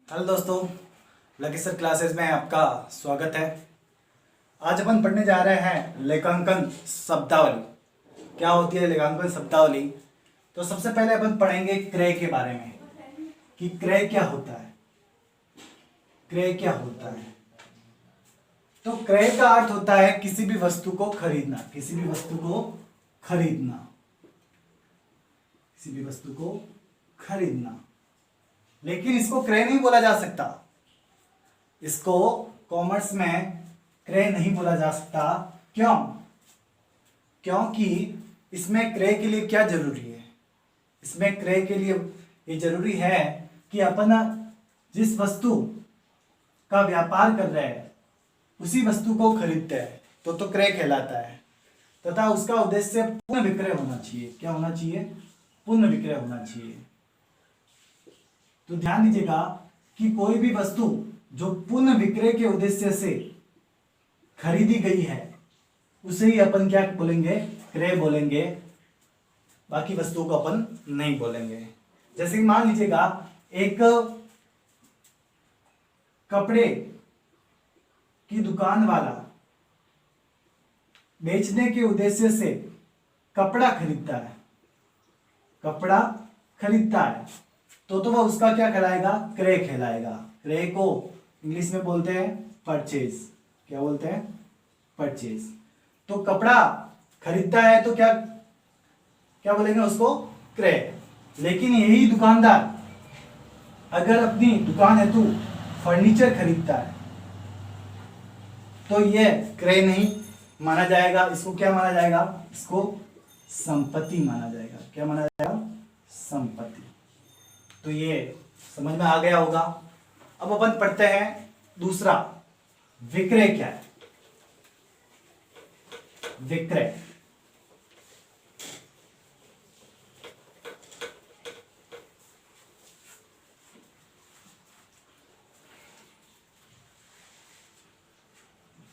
Hello दोस्तों, lucky sir classes में आपका स्वागत है। आज अपन पढ़ने जा रहे हैं लेखांकन शब्दावली। क्या होती है लेखांकन शब्दावली? तो सबसे पहले अपन पढ़ेंगे क्रय के बारे में कि क्रय क्या होता है। क्रय क्या होता है? तो क्रय का अर्थ होता है किसी भी वस्तु को खरीदना, किसी भी वस्तु को खरीदना, किसी भी वस्तु को खरीदना। लेकिन इसको क्रय नहीं बोला जा सकता, इसको कॉमर्स में क्रय नहीं बोला जा सकता। क्यों? क्योंकि इसमें क्रय के लिए क्या जरूरी है? इसमें क्रय के लिए ये जरूरी है कि अपन जिस वस्तु का व्यापार कर रहे हैं उसी वस्तु को खरीदते हैं तो क्रय कहलाता है, तथा उसका उद्देश्य पूर्ण विक्रय होना चाहिए। क्या होना चाहिए? पूर्ण विक्रय होना चाहिए। तो ध्यान दीजिएगा कि कोई भी वस्तु जो पूर्ण विक्रय के उद्देश्य से खरीदी गई है उसे ही अपन क्या बोलेंगे? क्रय बोलेंगे। बाकी वस्तुओं को अपन नहीं बोलेंगे। जैसे कि मान लीजिएगा एक कपड़े की दुकान वाला बेचने के उद्देश्य से कपड़ा खरीदता है, कपड़ा खरीदता है तो वह उसका क्या कहलाएगा? क्रय कहलाएगा। क्रय को इंग्लिश में बोलते हैं परचेज। क्या बोलते हैं? परचेज। तो कपड़ा खरीदता है तो क्या क्या बोलेंगे उसको? क्रय। लेकिन यही दुकानदार अगर अपनी दुकान हेतु फर्नीचर खरीदता है तो यह क्रय नहीं माना जाएगा। इसको क्या माना जाएगा? इसको संपत्ति माना जाएगा। क्या माना जाएगा? संपत्ति। तो ये समझ में आ गया होगा। अब अपन पढ़ते हैं दूसरा, विक्रय क्या है? विक्रय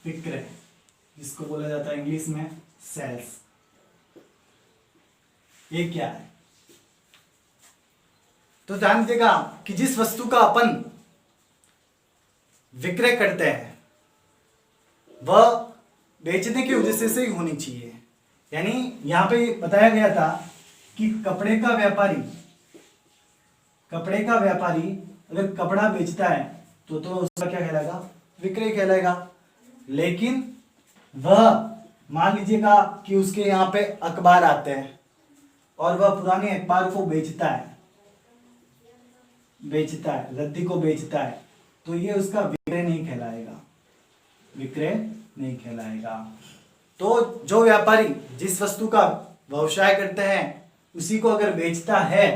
विक्रय जिसको बोला जाता है इंग्लिश में सेल्स, ये क्या है? तो जान लीजिएगा कि जिस वस्तु का अपन विक्रय करते हैं वह बेचने के उद्देश्य से ही होनी चाहिए। यानी यहां पे बताया गया था कि कपड़े का व्यापारी अगर कपड़ा बेचता है तो उसका क्या कहलाएगा? विक्रय कहलाएगा। लेकिन वह मान लीजिएगा कि उसके यहाँ पे अखबार आते हैं और वह पुराने अखबार को बेचता है, रद्दी को बेचता है, तो ये उसका विक्रय नहीं कहलाएगा, विक्रय नहीं कहलाएगा। तो जो व्यापारी जिस वस्तु का व्यवसाय करते हैं उसी को अगर बेचता है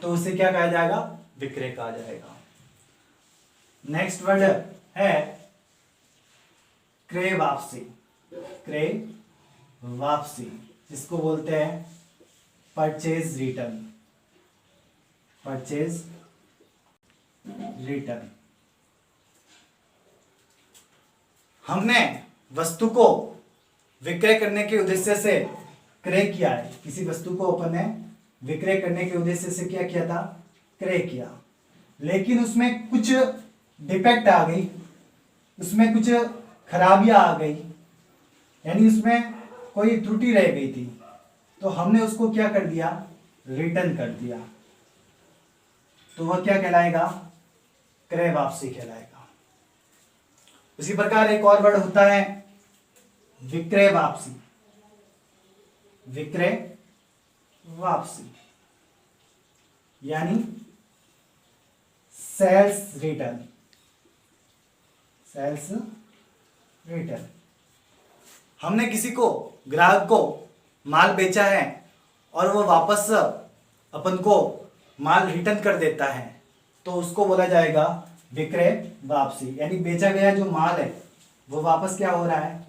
तो उसे क्या कहा जाएगा? विक्रय कहा जाएगा। नेक्स्ट वर्ड है क्रय वापसी। क्रय वापसी जिसको बोलते हैं परचेज रिटर्न। Purchase return. हमने वस्तु को विक्रय करने के उद्देश्य से क्रय किया है। किसी वस्तु को अपन ने विक्रय करने के उद्देश्य से क्या किया था? क्रय किया। लेकिन उसमें कुछ डिफेक्ट आ गई, उसमें कुछ खराबियां आ गई, यानी उसमें कोई त्रुटि रह गई थी, तो हमने उसको क्या कर दिया? रिटर्न कर दिया। तो वह क्या कहलाएगा? क्रय वापसी कहलाएगा। उसी प्रकार एक और वर्ड होता है विक्रय वापसी। विक्रय वापसी यानी सेल्स रिटर्न। Sales return. हमने किसी को, ग्राहक को माल बेचा है और वो वापस अपन को माल रिटर्न कर देता है तो उसको बोला जाएगा विक्रय वापसी। यानी बेचा गया जो माल है वो वापस क्या हो रहा है?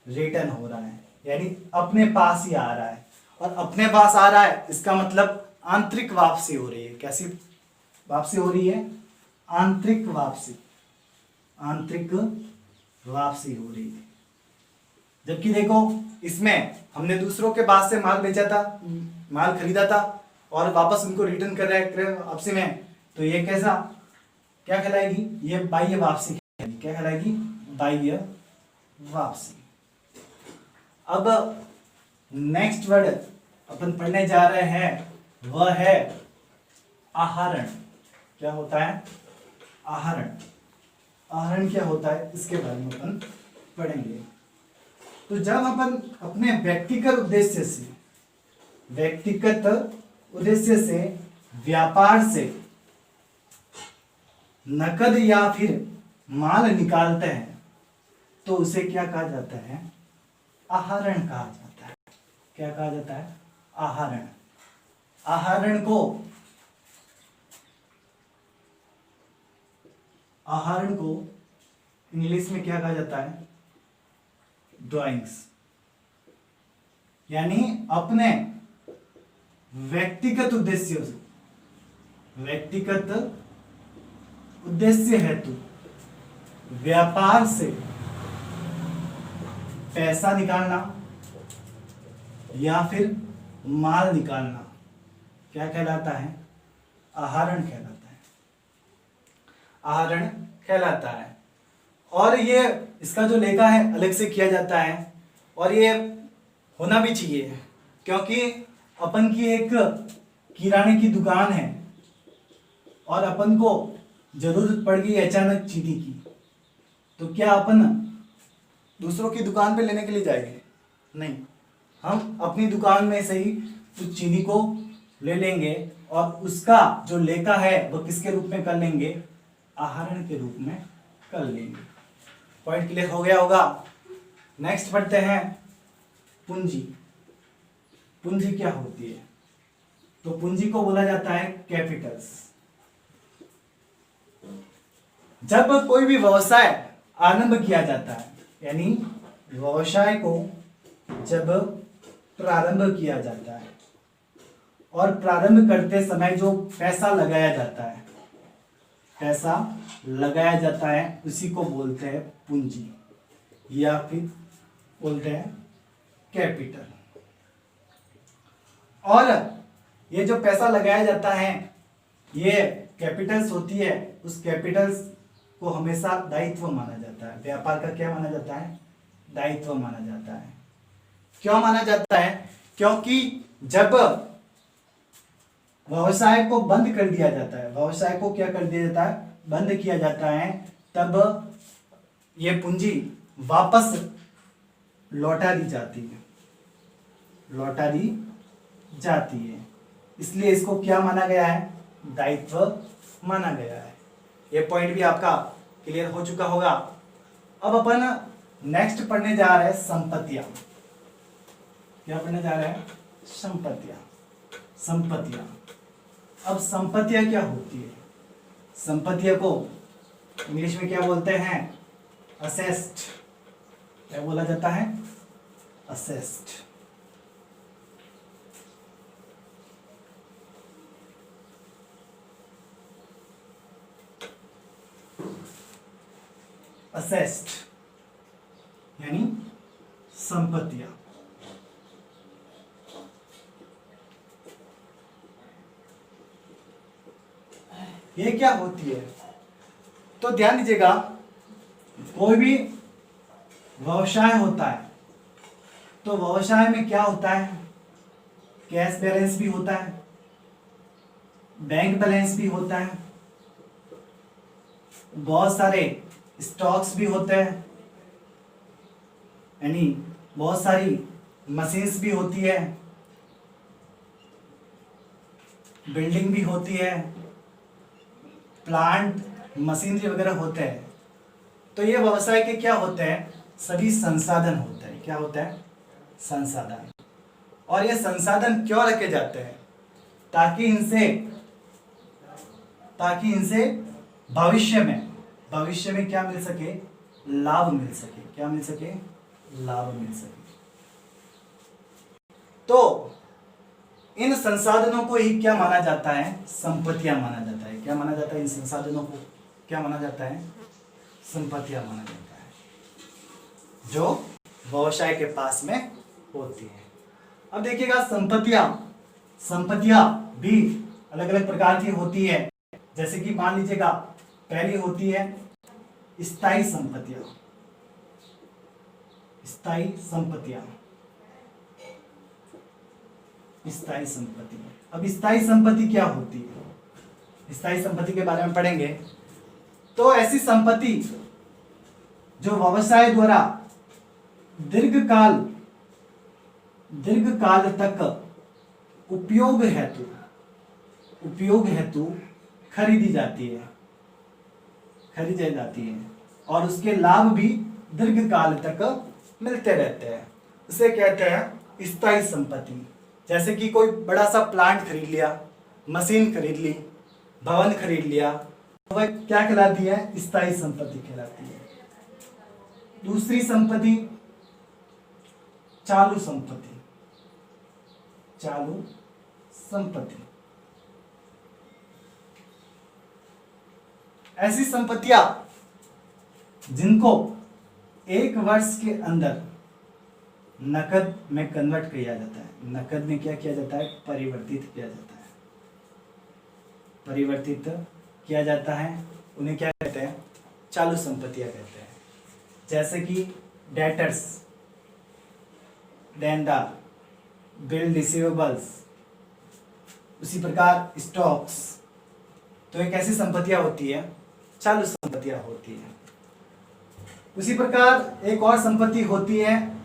रिटर्न हो रहा है, यानी अपने पास ही आ रहा है। और अपने पास आ रहा है इसका मतलब आंतरिक वापसी हो रही है। कैसी वापसी हो रही है? आंतरिक वापसी। आंतरिक वापसी हो रही है। जबकि देखो इसमें हमने दूसरों के पास से माल बेचा था, माल खरीदा था और वापस उनको रिटर्न कर रहा है क्रय वापसी में, तो ये कैसा? क्या कहलाएगी? ये बाह्य वापसी कहलाएगी। क्या कहलाएगी? बाह्य वापसी। अब नेक्स्ट वर्ड अपन पढ़ने जा रहे हैं वह है आहरण। क्या होता है? आहरण। आहरण क्या होता है इसके बारे में अपन पढ़ेंगे। तो जब अपन अपने व्यक्तिगत उद्देश्य से व्यापार से नकद या फिर माल निकालते हैं तो उसे क्या कहा जाता है? आहरण कहा जाता है। क्या कहा जाता है? आहरण। आहरण को इंग्लिश में क्या कहा जाता है? ड्राइंग्स। यानी अपने व्यक्तिगत उद्देश्य हेतु व्यापार से पैसा निकालना या फिर माल निकालना क्या कहलाता है? आहरण कहलाता है। आहरण कहलाता है। और ये इसका जो लेखा है अलग से किया जाता है और ये होना भी चाहिए, क्योंकि अपन की एक किराने की दुकान है और अपन को जरूरत पड़ गई अचानक चीनी की, तो क्या अपन दूसरों की दुकान पे लेने के लिए जाएंगे? नहीं, हम अपनी दुकान में से ही उस चीनी को ले लेंगे और उसका जो लेखा है वो किसके रूप में कर लेंगे? आहरण के रूप में कर लेंगे। पॉइंट क्लियर हो गया होगा। नेक्स्ट पढ़ते हैं पूंजी। पूंजी क्या होती है? तो पूंजी को बोला जाता है कैपिटल्स। जब कोई भी व्यवसाय आरंभ किया जाता है, यानी व्यवसाय को जब प्रारंभ किया जाता है और प्रारंभ करते समय जो पैसा लगाया जाता है उसी को बोलते हैं पूंजी या फिर बोलते हैं कैपिटल। और ये जो पैसा लगाया जाता है ये कैपिटल्स होती है, उस कैपिटल्स को हमेशा दायित्व माना जाता है। व्यापार का क्या माना जाता है? दायित्व माना जाता है। क्यों माना जाता है? क्योंकि जब व्यवसाय को बंद कर दिया जाता है, व्यवसाय को क्या कर दिया जाता है? बंद किया जाता है, तब ये पूंजी वापस लौटा दी जाती है। इसलिए इसको क्या माना गया है? दायित्व माना गया है। ये पॉइंट भी आपका क्लियर हो चुका होगा। अब अपन नेक्स्ट पढ़ने जा रहे हैं संपत्तियां। क्या पढ़ने जा रहे हैं? संपत्तियां। अब संपत्तियां क्या होती है? संपत्तियों को इंग्लिश में क्या बोलते हैं? असेस्ट। क्या बोला जाता है? असेस्ट। असेस्ट यानी संपत्तियां। ये क्या होती है? तो ध्यान दीजिएगा, कोई भी व्यवसाय होता है तो व्यवसाय में क्या होता है? कैश बैलेंस भी होता है, बैंक बैलेंस भी होता है, बहुत सारे स्टॉक्स भी होते हैं, यानी बहुत सारी मशीन्स भी होती है, बिल्डिंग भी होती है, प्लांट मशीनरी वगैरह होते हैं। तो ये व्यवसाय के क्या होते हैं? सभी संसाधन होते हैं। क्या होता है? संसाधन। और ये संसाधन क्यों रखे जाते हैं? ताकि भविष्य में क्या मिल सके? लाभ मिल सके। क्या मिल सके? लाभ मिल सके। तो इन संसाधनों को ही क्या माना जाता है? संपत्तियां माना जाता है। क्या माना जाता है? इन संसाधनों को क्या माना जाता है? संपत्तियां माना जाता है, जो व्यवसाय के पास में होती है। अब देखिएगा, संपत्तियां भी अलग अलग प्रकार की होती है। जैसे कि मान लीजिएगा पहली होती है स्थायी संपत्तियां। स्थायी संपत्तियां, स्थायी संपत्ति। अब स्थायी संपत्ति क्या होती है, स्थायी संपत्ति के बारे में पढ़ेंगे। तो ऐसी संपत्ति जो व्यवसाय द्वारा दीर्घकाल तक उपयोग हेतु खरीदी जाती है और उसके लाभ भी दीर्घकाल तक मिलते रहते हैं, उसे कहते हैं स्थायी संपत्ति। जैसे कि कोई बड़ा सा प्लांट खरीद लिया, मशीन खरीद ली, भवन खरीद लिया, तो वह क्या कहलाती है, स्थायी संपत्ति कहलाती है। दूसरी संपत्ति चालू संपत्ति। चालू संपत्ति ऐसी संपत्तियां जिनको एक वर्ष के अंदर नकद में कन्वर्ट किया जाता है। नकद में क्या किया जाता है, परिवर्तित किया जाता है। उन्हें क्या कहते हैं, चालू संपत्तियां कहते हैं। जैसे कि डेटर्स, देनदार, बिल रिसीवेबल्स, उसी प्रकार स्टॉक्स। तो एक ऐसी संपत्तियां होती है, चालू संपत्तियां होती है। उसी प्रकार एक और संपत्ति होती है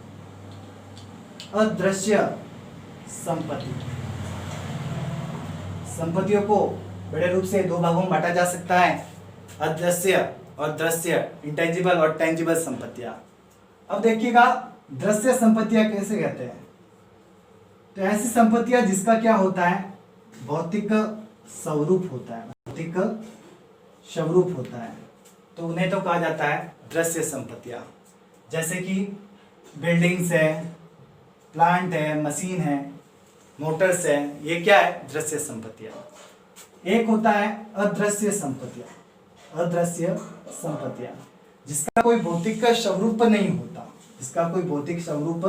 अदृश्य संपत्ति। संपत्तियों को बड़े रूप से दो भागों में बांटा जा सकता है, अदृश्य और दृश्य, इंटेंजिबल और टेंजिबल संपत्तियां। अब देखिएगा दृश्य संपत्तियां कैसे कहते हैं। तो ऐसी संपत्तियां जिसका क्या होता है, भौतिक स्वरूप होता है, भौतिक स्वरूप होता है, तो उन्हें तो कहा जाता है दृश्य संपत्तियां। जैसे कि बिल्डिंग्स है, प्लांट है, मशीन है, मोटर्स है, ये क्या है, दृश्य संपत्तियां। एक होता है अदृश्य संपत्तियां। अदृश्य संपत्तियां जिसका कोई भौतिक स्वरूप नहीं होता, जिसका कोई भौतिक स्वरूप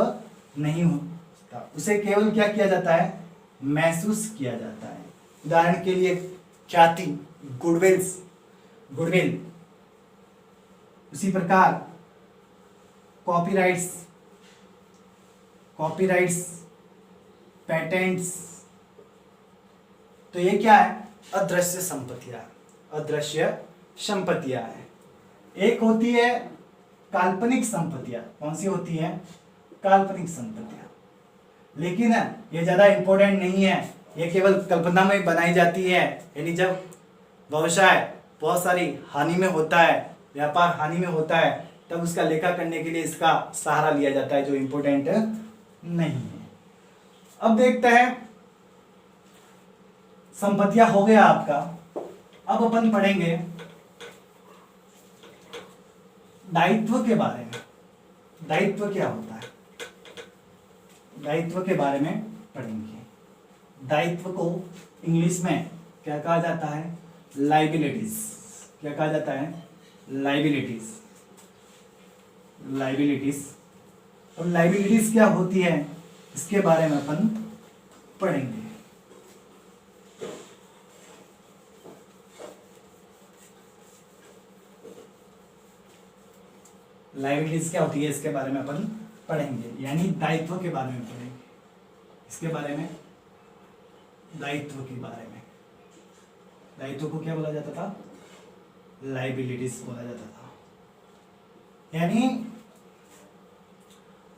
नहीं होता, उसे केवल क्या किया जाता है, महसूस किया जाता है। उदाहरण के लिए ख्याति, गुडविल। उसी प्रकार कॉपीराइट्स, पेटेंट्स। तो ये क्या है, अदृश्य संपत्तियां है। एक होती है काल्पनिक संपत्तियां। कौन सी होती है, काल्पनिक संपत्तियां। लेकिन ये ज्यादा इंपॉर्टेंट नहीं है, ये केवल कल्पना में बनाई जाती है। यानी जब व्यवसाय बहुत सारी हानि में होता है, व्यापार हानि में होता है, तब उसका लेखा करने के लिए इसका सहारा लिया जाता है, जो इंपॉर्टेंट नहीं है। अब देखते हैं, संपत्तियां हो गया आपका। अब अपन पढ़ेंगे दायित्व के बारे में। दायित्व क्या होता है, दायित्व के बारे में पढ़ेंगे। दायित्व को इंग्लिश में क्या कहा जाता है, लाइबिलिटीज। क्या कहा जाता है, लाइबिलिटीज। और लाइबिलिटीज क्या होती है, इसके बारे में अपन पढ़ेंगे। लाइबिलिटीज क्या होती है, इसके बारे में अपन पढ़ेंगे, यानी दायित्व के बारे में पढ़ेंगे। इसके बारे में, दायित्व के बारे में। दायित्व को क्या बोला जाता था, लाइबिलिटीज बोला जाता था। यानी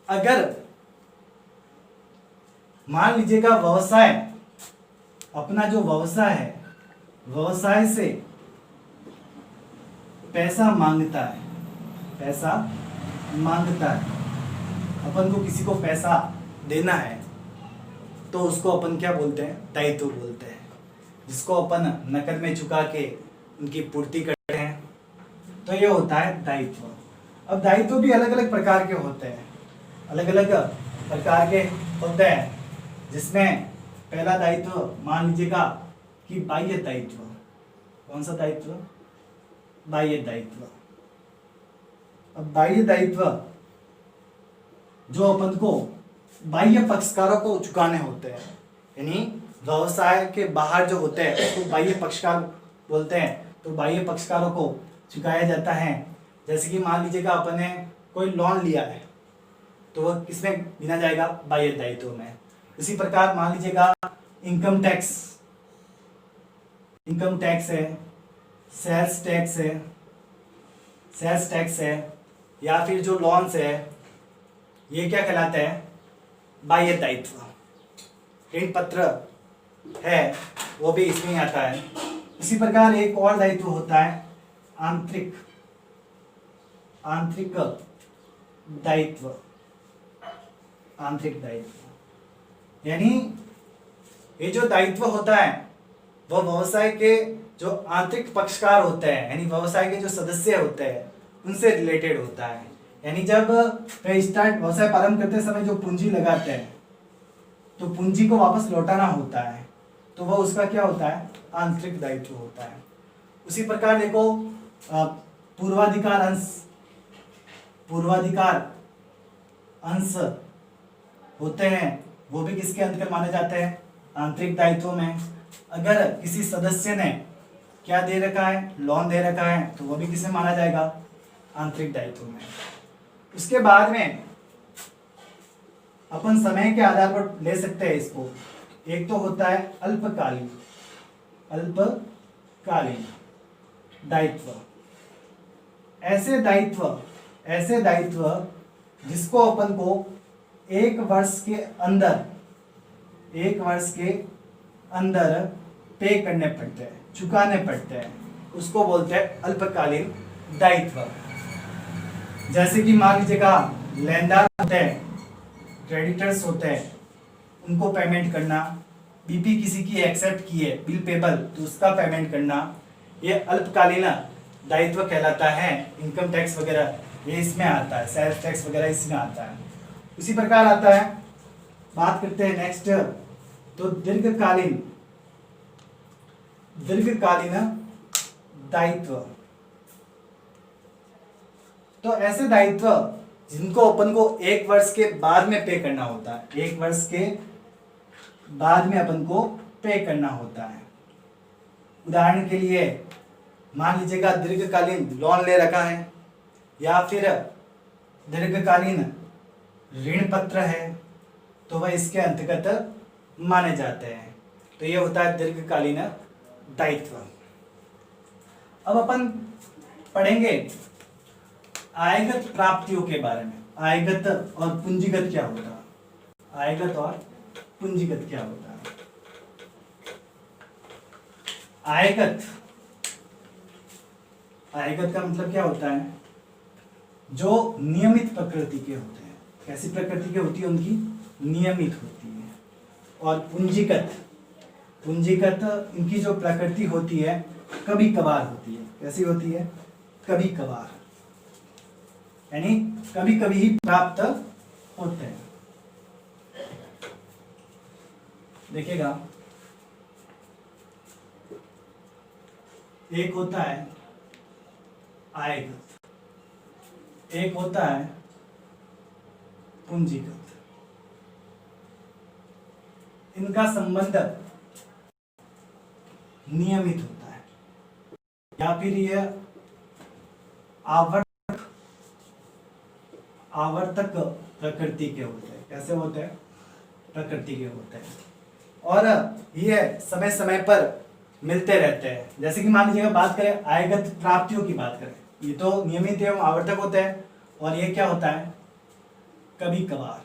अगर मान लीजिएगा व्यवसाय, अपना जो व्यवसाय है, व्यवसाय से पैसा मांगता है, अपन को किसी को पैसा देना है, तो उसको अपन क्या बोलते हैं, दायित्व बोलते हैं। जिसको अपन नकद में चुका के उनकी पूर्ति करते हैं, तो ये होता है दायित्व। अब दायित्व भी अलग अलग प्रकार के होते हैं, जिसमें पहला दायित्व मान लीजिएगा कि बाह्य दायित्व। कौन सा दायित्व, बाह्य दायित्व। अब बाह्य दायित्व जो अपन को बाह्य पक्षकारों को चुकाने होते हैं, यानी व्यवसाय के बाहर जो होते हैं उसको बाह्य पक्षकार बोलते हैं। तो बाह्य पक्षकारों को चुकाया जाता है। जैसे कि मान लीजिएगा अपन ने कोई लोन लिया है तो वह किसमें गिना जाएगा, बाह्य दायित्व में। इसी प्रकार मान लीजिएगा इनकम टैक्स है, सेल्स टैक्स है या फिर जो लोन्स है, ये क्या कहलाता है, बाह्य दायित्व। ऋण पत्र है वो भी इसमें ही आता है। इसी प्रकार एक और दायित्व होता है आंतरिक दायित्व। यानी ये जो दायित्व होता है वह व्यवसाय के जो आंतरिक पक्षकार होते हैं, यानी व्यवसाय के जो सदस्य होते हैं उनसे रिलेटेड होता है। यानी जब व्यवसाय प्रारंभ करते समय जो पूंजी लगाते हैं तो पूंजी को वापस लौटाना होता है, तो वह उसका क्या होता है, आंतरिक दायित्व होता है। उसी प्रकार देखो पूर्वाधिकार अंश होते हैं, वो भी किसके अंतर्गत माने जाते हैं, आंतरिक दायित्व में। अगर किसी सदस्य ने क्या दे रखा है, लोन दे रखा है, तो वो भी किसमें माना जाएगा, आंतरिक दायित्व में। उसके बाद में अपन समय के आधार पर ले सकते हैं इसको। एक तो होता है अल्पकालीन दायित्व। ऐसे दायित्व जिसको अपन को एक वर्ष के अंदर पे करने पड़ते हैं, चुकाने पड़ते हैं, उसको बोलते हैं अल्पकालीन दायित्व। जैसे कि मान लीजिएगा लेनदार होते हैं, क्रेडिटर्स होते हैं, उनको पेमेंट करना, बीपी किसी की एक्सेप्ट की है, बिल पेबल, तो उसका पेमेंट करना, ये अल्पकालीन दायित्व कहलाता है। इनकम टैक्स वगैरह ये इसमें आता है, सेल्स टैक्स वगैरह इसमें आता है। उसी प्रकार आता है, बात करते हैं नेक्स्ट, तो दीर्घकालीन दायित्व। तो ऐसे दायित्व जिनको अपन को एक वर्ष के बाद में पे करना होता है, एक वर्ष के बाद में अपन को पे करना होता है। उदाहरण के लिए मान लीजिएगा दीर्घकालीन लोन ले रखा है या फिर दीर्घकालीन ऋण पत्र है, तो वह इसके अंतर्गत माने जाते हैं। तो ये होता है दीर्घकालीन दायित्व। अब अपन पढ़ेंगे आयगत प्राप्तियों के बारे में। आयगत और पूंजीगत क्या होता है, आयगत और पूंजीगत क्या होता है। आयगत का मतलब क्या होता है, जो नियमित प्रकृति के होते हैं। कैसी प्रकृति के होती है, उनकी नियमित होती है। और पूंजीगत इनकी जो प्रकृति होती है कभी कभार होती है। कैसी होती है, कभी कभार, यानी कभी कभी ही प्राप्त होते हैं। देखिएगा एक होता है आयगत, एक होता है पूंजीगत। इनका संबंध नियमित होता है या फिर यह आवर्तक प्रकृति के होते हैं। कैसे होते हैं, प्रकृति के होते हैं, और ये समय समय पर मिलते रहते हैं। जैसे कि मान लीजिएगा बात करें आयगत प्राप्तियों की बात करें, ये तो नियमित एवं आवर्तक होते हैं, और ये क्या होता है, कभी कभार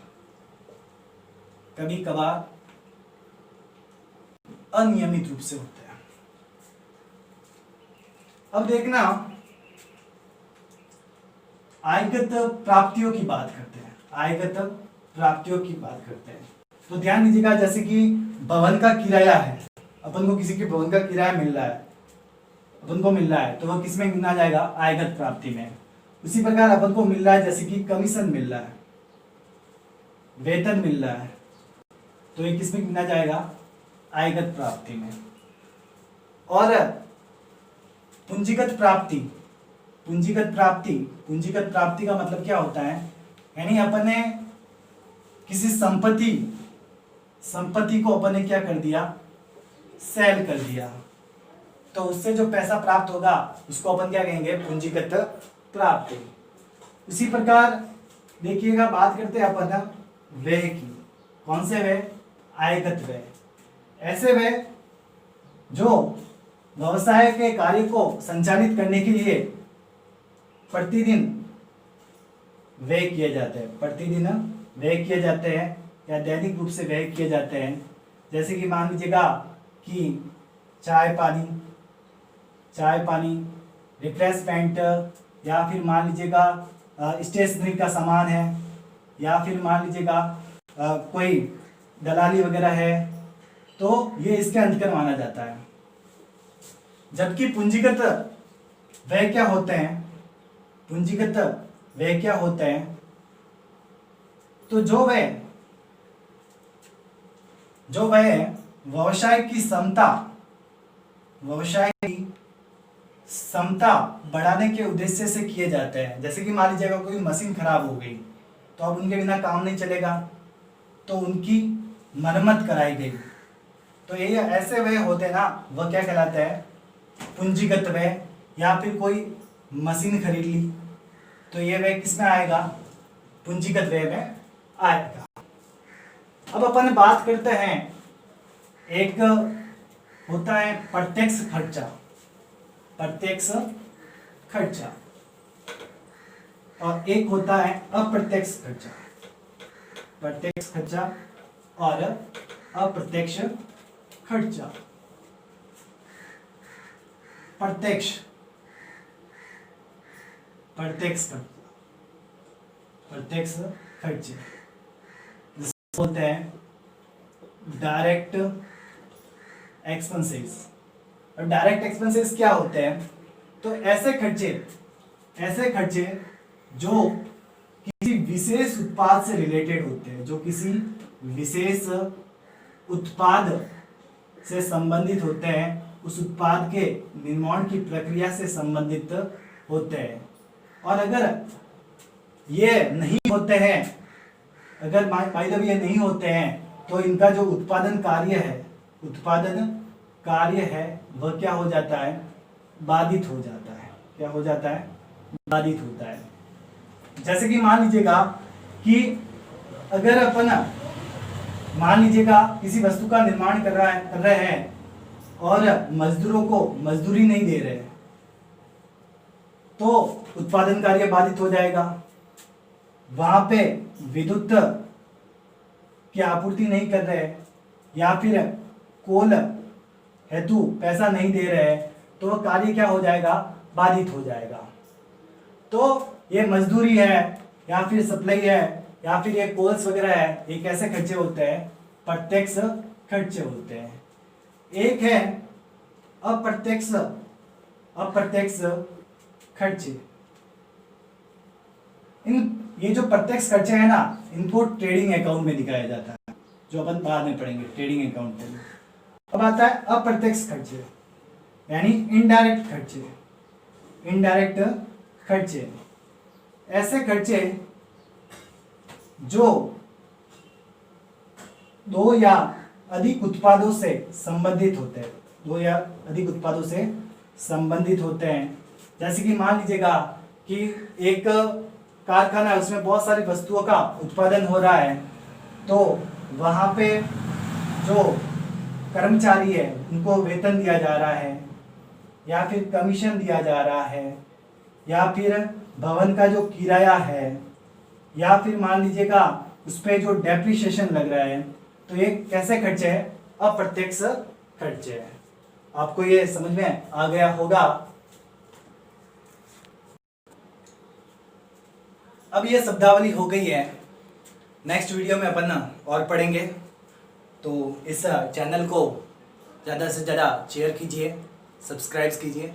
अनियमित रूप से होते हैं। अब देखना आयगत प्राप्तियों की बात करते हैं। तो ध्यान दीजिएगा, जैसे कि भवन का किराया है, अपन को किसी के भवन का किराया मिल रहा है, तो वह किस में गिना जाएगा, आयगत प्राप्ति में। उसी प्रकार अपन को मिल रहा है, जैसे कि कमीशन मिल रहा है, वेतन मिल रहा है, तो ये किस में गिना जाएगा, आयगत प्राप्ति में। और पूंजीगत प्राप्ति का मतलब क्या होता है, यानी अपन ने किसी संपत्ति को अपन ने क्या कर दिया, सेल कर दिया, तो उससे जो पैसा प्राप्त होगा उसको अपन क्या कहेंगे, पूंजीगत प्राप्ति। इसी प्रकार देखिएगा, बात करते हैं अपन व्यय की। कौन से व्यय? आयगत व्यय। ऐसे व्यय जो व्यवसाय के कार्य को संचालित करने के लिए प्रतिदिन व्यय किए जाते हैं, प्रतिदिन व्यय किए जाते हैं या दैनिक रूप से व्यय किए जाते हैं। जैसे कि मान लीजिएगा कि चाय पानी, रिफ्रेशमेंट, या फिर मान लीजिएगा स्टेशनरी का सामान है, या फिर मान लीजिएगा कोई दलाली वगैरह है, तो ये इसके अंतर्गत माना जाता है। जबकि पूंजीगत व्यय क्या होते हैं? पूंजीगत व्यय क्या होते हैं? तो जो व्यय व्यवसाय की क्षमता बढ़ाने के उद्देश्य से किए जाते हैं। जैसे कि मान लीजिएगा कोई मशीन खराब हो गई, तो अब उनके बिना काम नहीं चलेगा, तो उनकी मरम्मत कराई गई, तो ये ऐसे व्यय होते हैं ना, वह क्या कहलाते हैं? पूंजीगत व्यय। या फिर कोई मशीन खरीद ली, तो ये व्यय किसमें आएगा? पूंजीगत व्यय में आएगा। अब अपन बात करते हैं, एक होता है प्रत्यक्ष खर्चा, और एक होता है अप्रत्यक्ष खर्चा। प्रत्यक्ष खर्चा और अप्रत्यक्ष खर्चा। प्रत्यक्ष खर्चे जिसको बोलते हैं डायरेक्ट एक्सपेंसेस। और डायरेक्ट एक्सपेंसेस क्या होते हैं? तो ऐसे खर्चे जो किसी विशेष उत्पाद से रिलेटेड होते हैं, जो किसी विशेष उत्पाद से संबंधित होते हैं, उस उत्पाद के निर्माण की प्रक्रिया से संबंधित होते हैं। और अगर ये नहीं होते हैं, अगर बाय द वे ये नहीं होते हैं, तो इनका जो उत्पादन कार्य है वह क्या हो जाता है? बाधित हो जाता है। क्या हो जाता है? बाधित होता है। जैसे कि मान लीजिएगा कि अगर अपन मान लीजिएगा किसी वस्तु का निर्माण कर रहे हैं और मजदूरों को मजदूरी नहीं दे रहे, तो उत्पादन कार्य बाधित हो जाएगा। वहां पे विद्युत की आपूर्ति नहीं कर रहे, या फिर कोल हेतु पैसा नहीं दे रहे, तो कार्य क्या हो जाएगा? बाधित हो जाएगा। तो ये मजदूरी है, या फिर सप्लाई है, या फिर ये कोल्स वगैरह है, ये कैसे खर्चे होते हैं? प्रत्यक्ष खर्चे होते हैं। एक है अप्रत्यक्ष खर्चे। ये जो प्रत्यक्ष खर्चे हैं ना, इनको ट्रेडिंग अकाउंट में दिखाया जाता है, जो अपन बाद में पढ़ेंगे ट्रेडिंग अकाउंट में। अब आता है अप्रत्यक्ष खर्चे, यानी इनडायरेक्ट खर्चे। ऐसे खर्चे जो दो या अधिक उत्पादों से संबंधित होते हैं। जैसे कि मान लीजिएगा कि एक कारखाना है, उसमें बहुत सारी वस्तुओं का उत्पादन हो रहा है, तो वहां पे जो कर्मचारी है उनको वेतन दिया जा रहा है, या फिर कमीशन दिया जा रहा है, या फिर भवन का जो किराया है, या फिर मान लीजिएगा उस पर जो डेप्रिसिएशन लग रहा है, तो ये कैसे खर्चे हैं? अप्रत्यक्ष खर्चे हैं। आपको ये समझ में आ गया होगा। अब ये शब्दावली हो गई है, नेक्स्ट वीडियो में अपन और पढ़ेंगे। तो इस चैनल को ज़्यादा से ज़्यादा शेयर कीजिए, सब्सक्राइब कीजिए।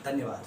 धन्यवाद।